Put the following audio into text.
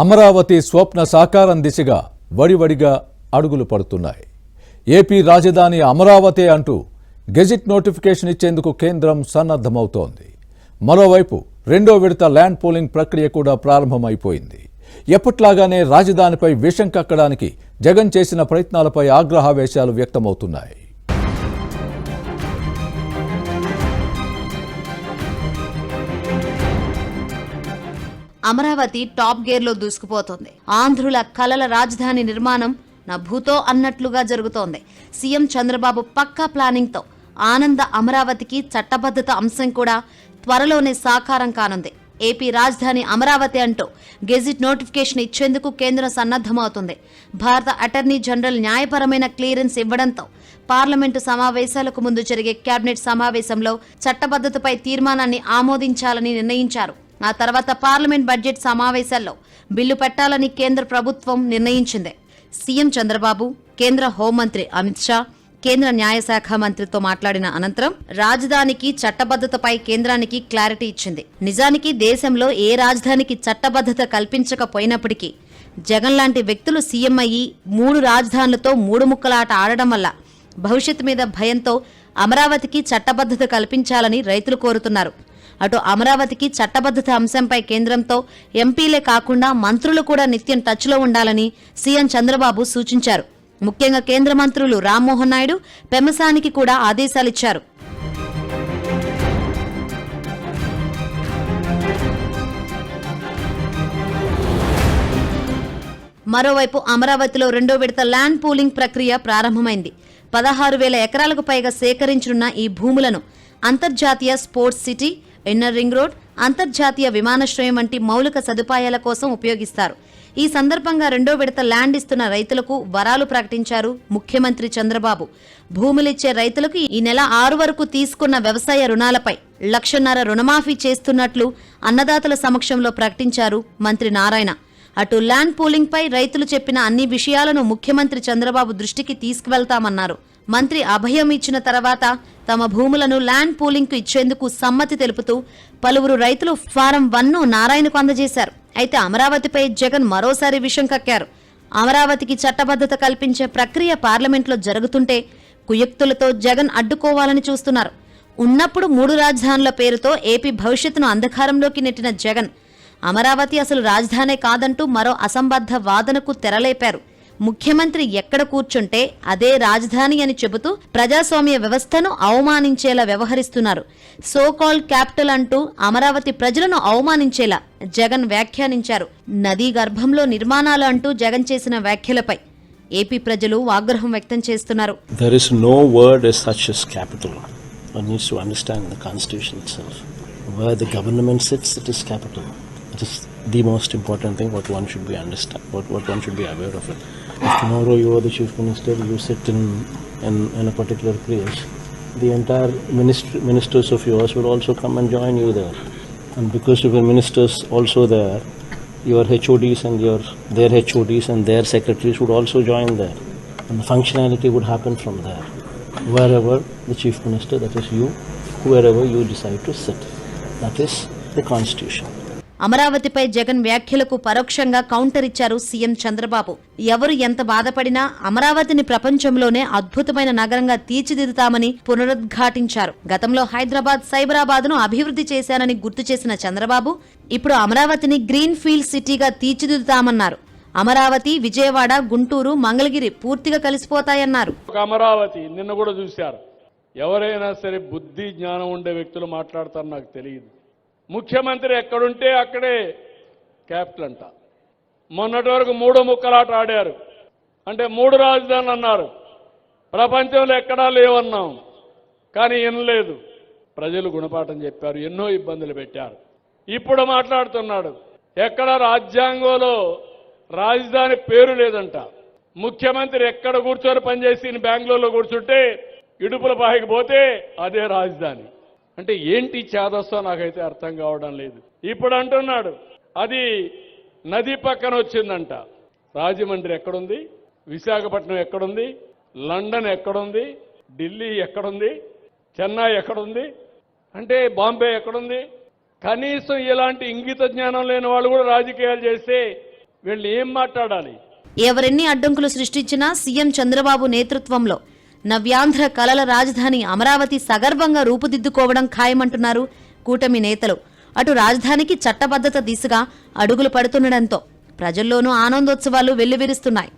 అమరావతి స్వప్న సాకారం దిశగా వడివడిగా అడుగులు పడుతున్నాయి. ఏపీ రాజధాని అమరావతి అంటూ గెజిట్ నోటిఫికేషన్ ఇచ్చేందుకు కేంద్రం సన్నద్ధమవుతోంది. మరోవైపు రెండో విడత ల్యాండ్ పూలింగ్ ప్రక్రియ కూడా ప్రారంభమైపోయింది. ఎప్పట్లాగానే రాజధానిపై విషం కక్కడానికి జగన్ చేసిన ప్రయత్నాలపై ఆగ్రహావేశాలు వ్యక్తమవుతున్నాయి. అమరావతి టాప్ గేర్లో దూసుకుపోతోంది. ఆంధ్రుల కలల రాజధాని నిర్మాణం నా భూతో అన్నట్లుగా జరుగుతోంది. సీఎం చంద్రబాబు పక్కా ప్లానింగ్తో ఆనంద అమరావతికి చట్టబద్ధత అంశం కూడా త్వరలోనే సాకారం కానుంది. ఏపీ రాజధాని అమరావతి అంటూ గెజిట్ నోటిఫికేషన్ ఇచ్చేందుకు కేంద్రం సన్నద్ధమవుతుంది. భారత అటార్నీ జనరల్ న్యాయపరమైన క్లియరెన్స్ ఇవ్వడంతో పార్లమెంటు సమావేశాలకు ముందు జరిగే కేబినెట్ సమావేశంలో చట్టబద్ధతపై తీర్మానాన్ని ఆమోదించాలని నిర్ణయించారు. ఆ తర్వాత పార్లమెంట్ బడ్జెట్ సమావేశాల్లో బిల్లు పెట్టాలని కేంద్ర ప్రభుత్వం నిర్ణయించింది. సీఎం చంద్రబాబు, కేంద్ర హోంమంత్రి అమిత్ షా, కేంద్ర న్యాయశాఖ మంత్రితో మాట్లాడిన అనంతరం రాజధానికి చట్టబద్ధతపై కేంద్రానికి క్లారిటీ ఇచ్చింది. నిజానికి దేశంలో ఏ రాజధానికి చట్టబద్ధత కల్పించకపోయినప్పటికీ జగన్ లాంటి వ్యక్తులు సీఎం అయ్యి 3 రాజధానులతో 3 ముక్కలాట ఆడడం వల్ల భవిష్యత్తు మీద భయంతో అమరావతికి చట్టబద్ధత కల్పించాలని రైతులు కోరుతున్నారు. అటు అమరావతికి చట్టబద్ధత అంశంపై కేంద్రంతో ఎంపీలే కాకుండా మంత్రులు కూడా నిత్యం టచ్లో ఉండాలని సీఎం చంద్రబాబు సూచించారు. ముఖ్యంగా కేంద్ర మంత్రులు రామ్మోహన్ నాయుడు, పెమ్మసానికి కూడా ఆదేశాలిచ్చారు. మరోవైపు అమరావతిలో రెండో విడత ల్యాండ్ పూలింగ్ ప్రక్రియ ప్రారంభమైంది. 16,000 ఎకరాలకు పైగా సేకరించనున్న ఈ భూములను అంతర్జాతీయ sports city, inner ring road, అంతర్జాతీయ విమానాశ్రయం వంటి మౌలిక సదుపాయాల కోసం ఉపయోగిస్తారు. ఈ సందర్భంగా రెండో విడత ల్యాండ్ ఇస్తున్న రైతులకు వరాలు ప్రకటించారు ముఖ్యమంత్రి చంద్రబాబు. భూములిచ్చే రైతులకు ఈ నెల 6 వరకు తీసుకున్న వ్యవసాయ రుణాలపై 1,00,000 రుణమాఫీ చేస్తున్నట్లు అన్నదాతల సమక్షంలో ప్రకటించారు మంత్రి నారాయణ. అటు ల్యాండ్ పూలింగ్ పై రైతులు చెప్పిన అన్ని విషయాలను ముఖ్యమంత్రి చంద్రబాబు దృష్టికి తీసుకువెళ్తామన్నారు. మంత్రి అభయం ఇచ్చిన తర్వాత తమ భూములను ల్యాండ్ పూలింగ్ కు ఇచ్చేందుకు సమ్మతి తెలుపుతూ పలువురు రైతులు ఫారం 1ను నారాయణకు అందజేశారు. అయితే అమరావతిపై జగన్ మరోసారి విషం కక్కారు. అమరావతికి చట్టబద్ధత కల్పించే ప్రక్రియ పార్లమెంట్లో జరుగుతుంటే కుయుక్తులతో జగన్ అడ్డుకోవాలని చూస్తున్నారు. ఉన్నప్పుడు 3 రాజధానుల పేరుతో ఏపీ భవిష్యత్తును అంధకారంలోకి నెట్టిన జగన్ అమరావతి అసలు రాజధానే కాదంటూ మరో అసంబద్ధ వాదనకు తెరలేపారు. ముఖ్యమంత్రి ఎక్కడ కూర్చుంటే అదే రాజధాని అని చెబుతూ ప్రజాస్వామ్య వ్యవస్థను అవమానించేలా వ్యవహరిస్తున్నారు. సోకాల్ క్యాపిటల్ అంటూ అమరావతి ప్రజలను అవమానించేలా జగన్ వ్యాఖ్యానించారు. నదీ గర్భంలో నిర్మాణాలు అంటూ జగన్ చేసిన వ్యాఖ్యలపై ఏపీ ప్రజలు ఆగ్రహం వ్యక్తం చేస్తున్నారు. There is no word as such as capital. One needs to understand the constitution itself. Where the government sits, it is capital. It is the most important thing what one should be understand, what one should be aware of it. If tomorrow you are the chief minister, you sit in a particular place, the entire ministers of yours will also come and join you there. And because of the ministers also there, your HODs and their HODs and their secretaries would also join there. And the functionality would happen from there. Wherever the chief minister, that is you, wherever you decide to sit. That is the constitution. అమరావతిపై Jagan వ్యాఖ్యలకు పరోక్షంగా counter ఇచ్చారు CM Chandrababu. ఎవరు ఎంత బాధపడినా అమరావతిని ప్రపంచంలోనే అద్భుతమైన నగరంగా తీర్చిదిద్దుతామని పునరుద్ఘాటించారు. గతంలో హైదరాబాద్, సైబరాబాద్ ను అభివృద్ధి చేశానని గుర్తు చేసిన చంద్రబాబు ఇప్పుడు అమరావతిని గ్రీన్ ఫీల్డ్ సిటీగా తీర్చిదిద్దుతామన్నారు. అమరావతి, విజయవాడ, గుంటూరు, మంగళగిరి పూర్తిగా కలిసిపోతాయన్నారు. అమరావతి నిన్న కూడా చూశారు. ఎవరైనా సరే బుద్ధి జ్ఞానం ఉండే వ్యక్తులు మాట్లాడతారు నాకు తెలియదు. ముఖ్యమంత్రి ఎక్కడుంటే అక్కడే క్యాపిటల్ అంట. మొన్నటి వరకు 3 ముక్కలాట ఆడారు. అంటే 3 రాజధానులు అన్నారు. ప్రపంచంలో ఎక్కడా లేవన్నాం, కానీ వినలేదు. ప్రజలు గుణపాఠం చెప్పారు, ఎన్నో ఇబ్బందులు పెట్టారు. ఇప్పుడు మాట్లాడుతున్నాడు ఎక్కడ రాజ్యాంగంలో రాజధాని పేరు లేదంట. ముఖ్యమంత్రి ఎక్కడ కూర్చొని పనిచేసి బెంగళూరులో కూర్చుంటే ఇడుపుల బాయికి పోతే అదే రాజధాని. అంటే ఏంటి చేదస్తో నాకైతే అర్థం కావడం లేదు. ఇప్పుడు అంటున్నాడు అది నది పక్కన వచ్చిందంట. రాజమండ్రి ఎక్కడుంది? విశాఖపట్నం ఎక్కడుంది? లండన్ ఎక్కడుంది? ఢిల్లీ ఎక్కడుంది? చెన్నై ఎక్కడుంది? అంటే బాంబే ఎక్కడుంది? కనీసం ఇలాంటి ఇంగిత జ్ఞానం లేని వాళ్ళు కూడా రాజకీయాలు చేస్తే వీళ్ళు ఏం మాట్లాడాలి? ఎవరెన్ని అడ్డంకులు సృష్టించినా సీఎం చంద్రబాబు నేతృత్వంలో నవ్యాంధ్ర కలల రాజధాని అమరావతి సగర్వంగా రూపుదిద్దుకోవడం ఖాయమంటున్నారు కూటమి నేతలు. అటు రాజధానికి చట్టబద్ధత దిశగా అడుగులు పడుతుండటంతో ప్రజల్లోనూ ఆనందోత్సవాలు వెల్లివిరుస్తున్నాయి.